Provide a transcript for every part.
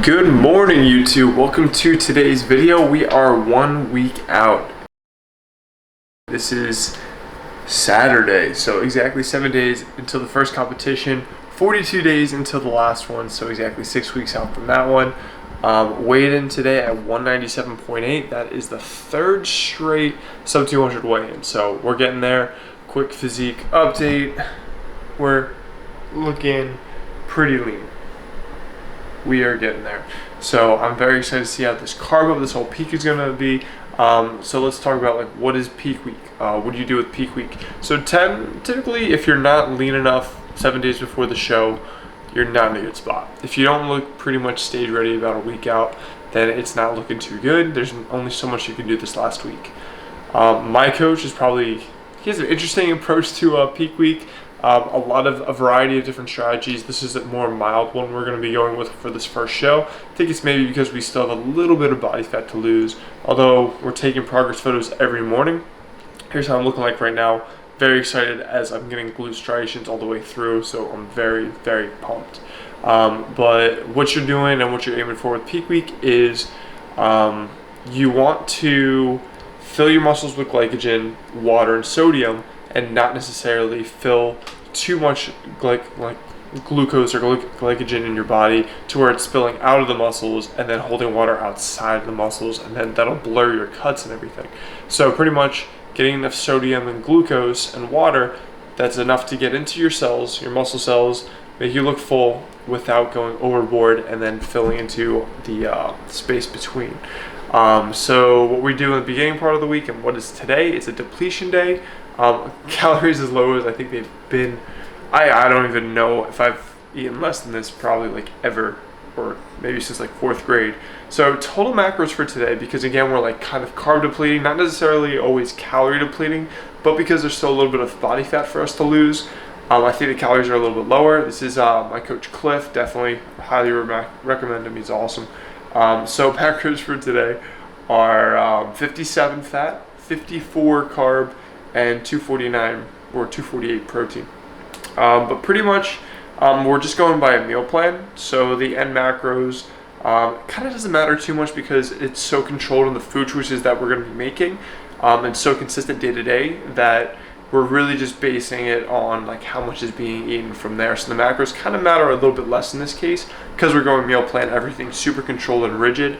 Good morning, YouTube. Welcome to today's video. We are 1 week out. This is Saturday, so exactly 7 days until the first competition, 42 days until the last one, so exactly 6 weeks out from that one. Weighed in today at 197.8. That is the third straight sub 200 weigh-in, so we're getting there. Quick physique update. We're looking pretty lean. We are getting there. So I'm very excited to see how this carb of this whole peak is going to be. So let's talk about like what is peak week. What do you do with peak week? So typically, if you're not lean enough 7 days before the show, you're not in a good spot. If you don't look pretty much stage ready about a week out, then it's not looking too good. There's only so much you can do this last week. My coach is he has an interesting approach to peak week. A variety of different strategies. This is a more mild one we're going to be going with for this first show. I think it's maybe because we still have a little bit of body fat to lose, although we're taking progress photos every morning. Here's how I'm looking like right now. Very excited as I'm getting glute striations all the way through, so I'm very, very pumped. But what you're doing and what you're aiming for with peak week is you want to fill your muscles with glycogen, water, and sodium, and not necessarily fill too much glucose or glycogen in your body to where it's spilling out of the muscles and then holding water outside of the muscles, and then that'll blur your cuts and everything. So pretty much getting enough sodium and glucose and water that's enough to get into your cells, your muscle cells, make you look full without going overboard and then filling into the space between. So what we do in the beginning part of the week and what is today, it's a depletion day. Calories as low as I think they've been. I don't even know if I've eaten less than this probably like ever, or maybe since like 4th grade. So total macros for today, because again we're like kind of carb depleting, not necessarily always calorie depleting, but because there's still a little bit of body fat for us to lose, I think the calories are a little bit lower. This is my coach Cliff, definitely highly recommend him, he's awesome. So macros for today are 57 fat, 54 carb, and 249 or 248 protein. But pretty much we're just going by a meal plan. So the end macros kind of doesn't matter too much because it's so controlled in the food choices that we're going to be making, and so consistent day to day that we're really just basing it on like how much is being eaten from there. So the macros kind of matter a little bit less in this case because we're going meal plan, everything's super controlled and rigid.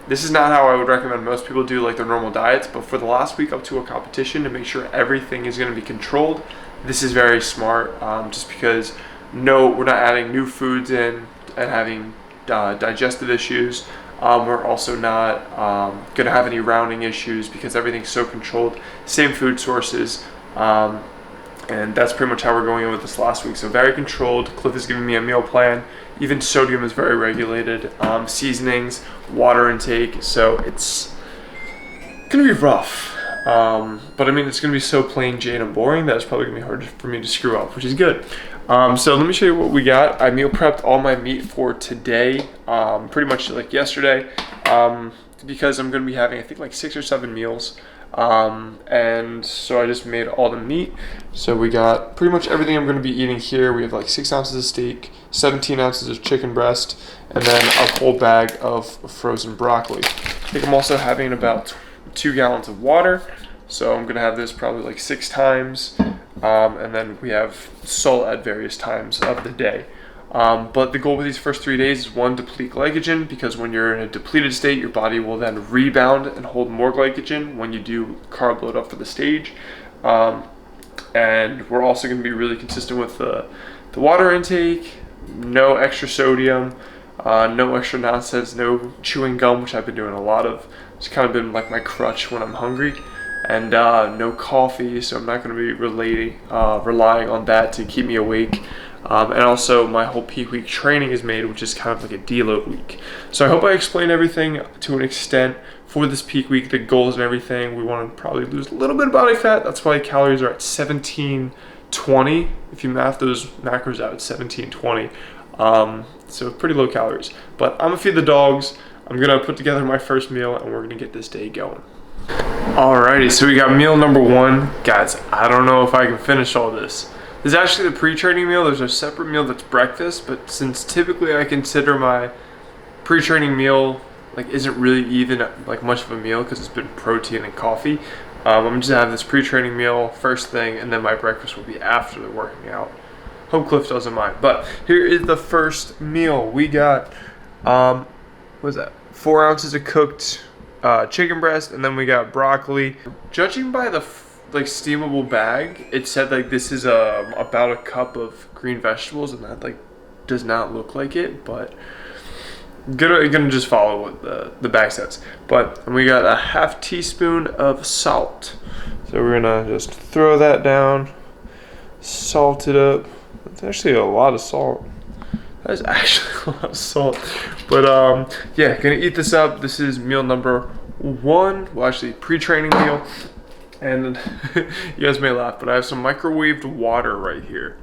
This is not how I would recommend most people do like their normal diets, but for the last week up to a competition to make sure everything is going to be controlled, this is very smart, just because we're not adding new foods in and having digestive issues. We're also not going to have any rounding issues because everything's so controlled, same food sources, and that's pretty much how we're going in with this last week. So very controlled. Cliff is giving me a meal plan. Even sodium is very regulated. Seasonings, water intake. So it's gonna be rough. But I mean, it's gonna be so plain Jane and boring that it's probably gonna be hard for me to screw up, which is good. So let me show you what we got. I meal prepped all my meat for today, pretty much like yesterday, because I'm gonna be having I think like 6 or 7 meals. And so I just made all the meat. So we got pretty much everything I'm going to be eating here. We have like 6 ounces of steak, 17 ounces of chicken breast, and then a whole bag of frozen broccoli. I think I'm also having about 2 gallons of water. So I'm going to have this probably like 6 times. And then we have salt at various times of the day. But the goal with these first 3 days is 1, deplete glycogen, because when you're in a depleted state, your body will then rebound and hold more glycogen when you do carb load up for the stage. And we're also going to be really consistent with the water intake, no extra sodium, no extra nonsense, no chewing gum, which I've been doing a lot of. It's kind of been like my crutch when I'm hungry. And no coffee, so I'm not going to be relying on that to keep me awake. And also my whole peak week training is made, which is kind of like a deload week. So I hope I explained everything to an extent for this peak week, the goals and everything. We want to probably lose a little bit of body fat. That's why calories are at 1720. If you math those macros out, it's 1720. So pretty low calories. But I'm going to feed the dogs. I'm going to put together my first meal and we're going to get this day going. Alrighty, so we got meal number 1. Guys, I don't know if I can finish all this. This is actually the pre-training meal. There's a separate meal that's breakfast, but since typically I consider my pre-training meal like isn't really even like much of a meal because it's been protein and coffee. I'm just gonna have this pre-training meal first thing, and then my breakfast will be after the working out. Hope Cliff doesn't mind. But here is the first meal. We got what was that? 4 ounces of cooked chicken breast, and then we got broccoli. Judging by the like steamable bag, it said like this is about a cup of green vegetables, and that like does not look like it, but gonna just follow what the bag says. But we got a half teaspoon of salt, so we're gonna just throw that down, salt it up. It's actually a lot of salt. That is actually a lot of salt. But yeah, gonna eat this up. This is meal number 1. Well, actually pre-training meal. And you guys may laugh, but I have some microwaved water right here.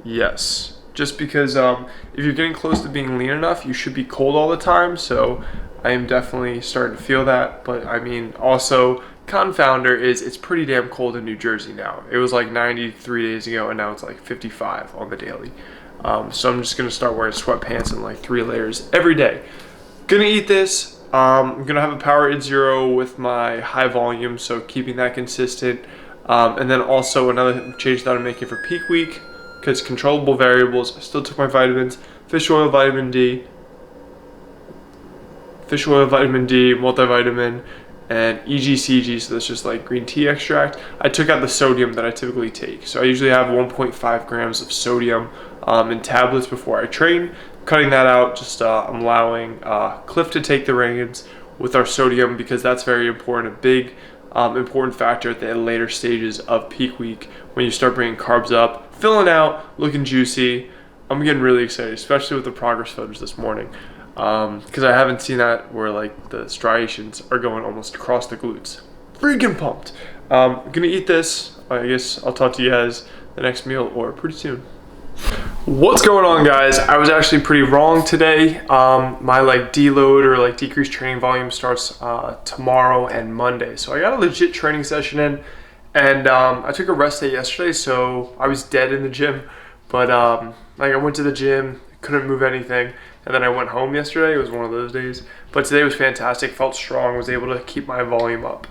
Yes, just because if you're getting close to being lean enough, you should be cold all the time. So I am definitely starting to feel that. But I mean, also confounder is it's pretty damn cold in New Jersey now. It was like 93 days ago, and now it's like 55 on the daily. So I'm just gonna start wearing sweatpants and like 3 layers every day. Gonna eat this. I'm gonna have a power at 0 with my high volume, so keeping that consistent. And then also another change that I'm making for peak week, because controllable variables, I still took my vitamins, fish oil, vitamin D, multivitamin, and EGCG, so that's just like green tea extract. I took out the sodium that I typically take. So I usually have 1.5 grams of sodium in tablets before I train. Cutting that out, just I'm allowing Cliff to take the reins with our sodium, because that's very important, a big important factor at the later stages of peak week when you start bringing carbs up, filling out, looking juicy. I'm getting really excited, especially with the progress photos this morning, because I haven't seen that where like the striations are going almost across the glutes. Freaking pumped. I'm gonna eat this. I guess I'll talk to you guys the next meal or pretty soon. What's going on, guys? I was actually pretty wrong today. My like deload or like decreased training volume starts tomorrow and Monday, so I got a legit training session in, and I took a rest day yesterday, so I was dead in the gym. But like I went to the gym, couldn't move anything, and then I went home yesterday. It was one of those days, but today was fantastic. Felt strong, was able to keep my volume up.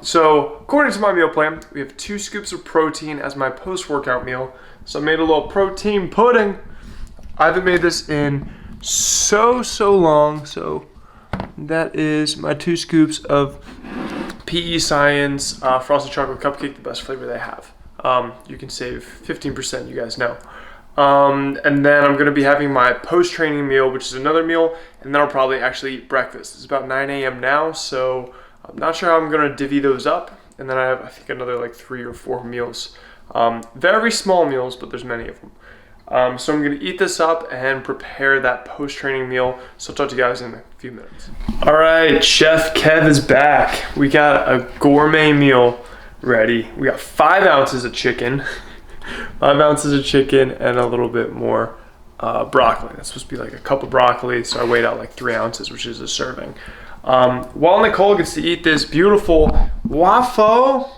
So according to my meal plan, we have 2 scoops of protein as my post-workout meal. So I made a little protein pudding. I haven't made this in so long. So that is my 2 scoops of PE Science Frosted Chocolate Cupcake, the best flavor they have. You can save 15%, you guys know. And then I'm gonna be having my post-training meal, which is another meal, and then I'll probably actually eat breakfast. It's about 9 a.m. now, so I'm not sure how I'm gonna divvy those up. And then I have, I think, another like 3 or 4 meals. Very small meals, but there's many of them. So I'm gonna eat this up and prepare that post-training meal. So I'll talk to you guys in a few minutes. All right, Chef Kev is back. We got a gourmet meal ready. We got 5 ounces of chicken, 5 ounces of chicken, and a little bit more broccoli. That's supposed to be like a cup of broccoli, so I weighed out like 3 ounces, which is a serving. While Nicole gets to eat this beautiful waffle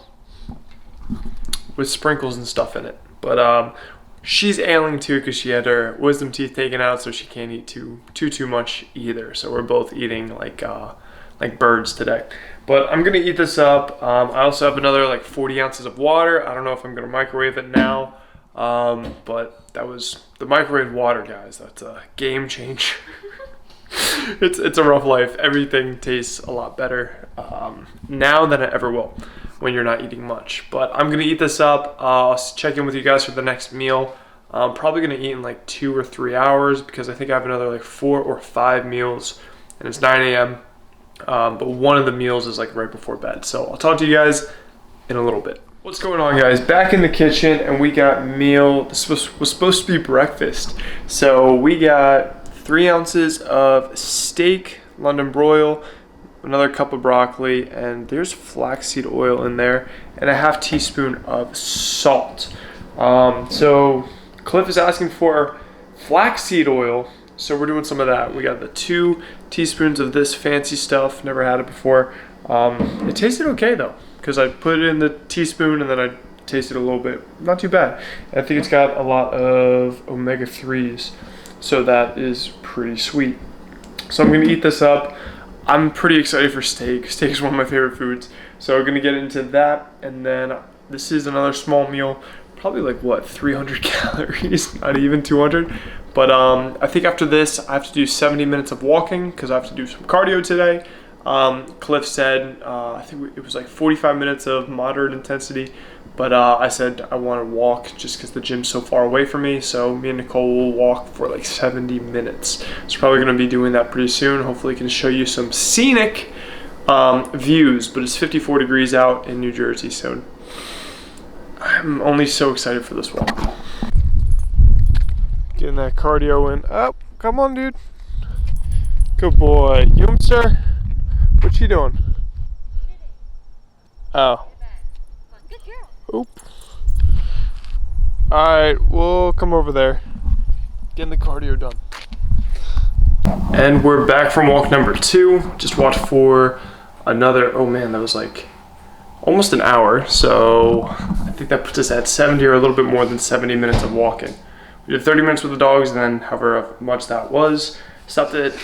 with sprinkles and stuff in it, but she's ailing too because she had her wisdom teeth taken out, so she can't eat too much either. So we're both eating like birds today. But I'm gonna eat this up. I also have another like 40 ounces of water. I don't know if I'm gonna microwave it now, but that was the microwave water, guys. That's a game changer. It's a rough life. Everything tastes a lot better now than it ever will when you're not eating much. But I'm gonna eat this up. I'll check in with you guys for the next meal. I'm probably gonna eat in like 2 or 3 hours because I think I have another like 4 or 5 meals, and it's 9 a.m. But one of the meals is like right before bed. So I'll talk to you guys in a little bit. What's going on, guys? Back in the kitchen, and we got meal. This was supposed to be breakfast. So we got 3 ounces of steak, London broil, another cup of broccoli, and there's flaxseed oil in there, and a half teaspoon of salt. So Cliff is asking for flaxseed oil, so we're doing some of that. We got the 2 teaspoons of this fancy stuff. Never had it before. It tasted okay though, because I put it in the teaspoon and then I tasted a little bit. Not too bad. I think it's got a lot of omega-3s, so that is pretty sweet. So I'm gonna eat this up. I'm pretty excited for steak. Steak is one of my favorite foods. So we're gonna get into that, and then this is another small meal. Probably like what, 300 calories, not even 200. But I think after this, I have to do 70 minutes of walking because I have to do some cardio today. Cliff said, I think it was like 45 minutes of moderate intensity, but I said I want to walk just because the gym's so far away from me. So me and Nicole will walk for like 70 minutes. So probably going to be doing that pretty soon. Hopefully I can show you some scenic views, but it's 54 degrees out in New Jersey, so I'm only so excited for this walk. Getting that cardio in. Oh, come on, dude. Good boy. Yoomster, what you doing? Oh. Good girl. Oop. Alright, we'll come over there. Getting the cardio done. And we're back from walk number 2. Just walked for another, oh man, that was like almost an hour. So I think that puts us at 70 or a little bit more than 70 minutes of walking. We did 30 minutes with the dogs, and then however much that was. Stopped at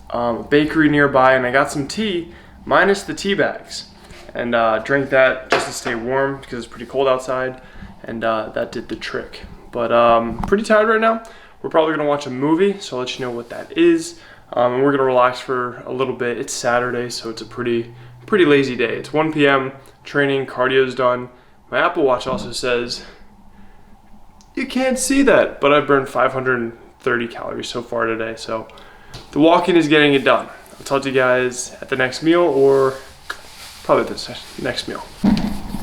a bakery nearby, and I got some tea, minus the tea bags. And drank that just to stay warm because it's pretty cold outside, and that did the trick. But pretty tired right now. We're probably gonna watch a movie, so I'll let you know what that is. And we're gonna relax for a little bit. It's Saturday, so it's a pretty lazy day. It's 1 p.m. Training, cardio's done. My Apple Watch also says you can't see that, but I've burned 530 calories so far today, so the walking is getting it done. I'll talk to you guys at the next meal, or probably this next meal.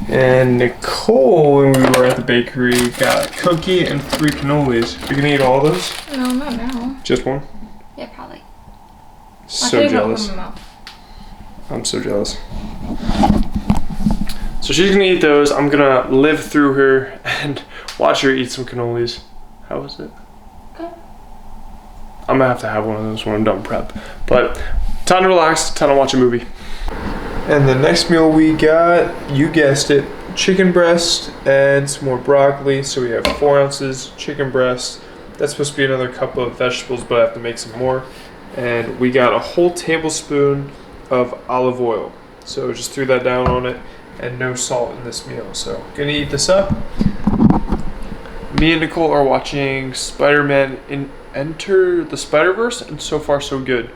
And Nicole, when we were at the bakery, got a cookie and 3 cannolis. Are you gonna eat all of those? No, not now. Just one? Yeah, probably. So jealous. I'm so jealous. So she's gonna eat those. I'm gonna live through her and watch her eat some cannolis. How was it? Good. I'm gonna have to have one of those when I'm done prep. But time to relax, time to watch a movie. And the next meal we got, you guessed it, chicken breast and some more broccoli. So we have 4 ounces chicken breast. That's supposed to be another cup of vegetables, but I have to make some more. And we got a whole tablespoon of olive oil. So just threw that down on it, and no salt in this meal. So gonna eat this up. Me and Nicole are watching Spider-Man Enter the Spider-Verse, and so far so good.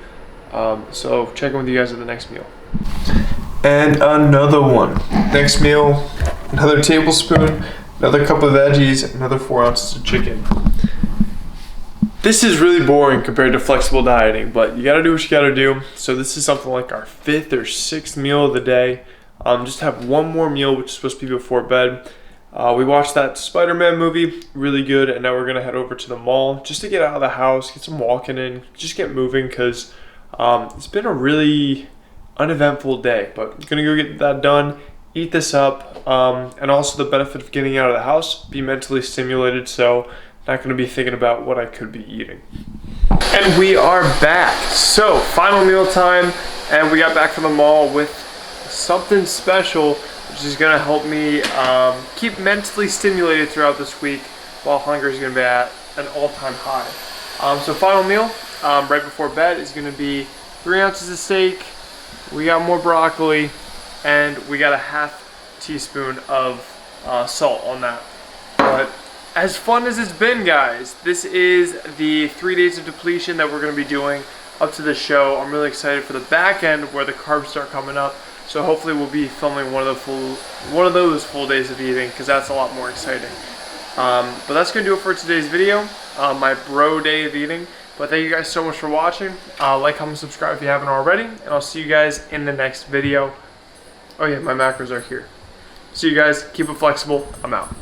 So check in with you guys at the next meal. And another one. Next meal, another tablespoon, another cup of veggies, another 4 ounces of chicken. This is really boring compared to flexible dieting, but you gotta do what you gotta do. So this is something like our 5th or 6th meal of the day. Just have one more meal, which is supposed to be before bed. We watched that Spider-Man movie, really good, and now we're gonna head over to the mall just to get out of the house, get some walking in, just get moving, because it's been a really uneventful day, but I'm gonna go get that done, eat this up, and also the benefit of getting out of the house, be mentally stimulated, so not gonna be thinking about what I could be eating. And we are back. So final meal time, and we got back from the mall with something special, which is gonna help me keep mentally stimulated throughout this week, while hunger is gonna be at an all-time high. So final meal, right before bed, is gonna be 3 ounces of steak. We got more broccoli, and we got a half teaspoon of salt on that. But as fun as it's been, guys, this is the 3 days of depletion that we're going to be doing up to the show. I'm really excited for the back end where the carbs start coming up. So hopefully we'll be filming one of those full days of eating, because that's a lot more exciting. But that's going to do it for today's video, my bro day of eating. But thank you guys so much for watching. Like, comment, subscribe if you haven't already. And I'll see you guys in the next video. Oh yeah, my macros are here. See you guys. Keep it flexible. I'm out.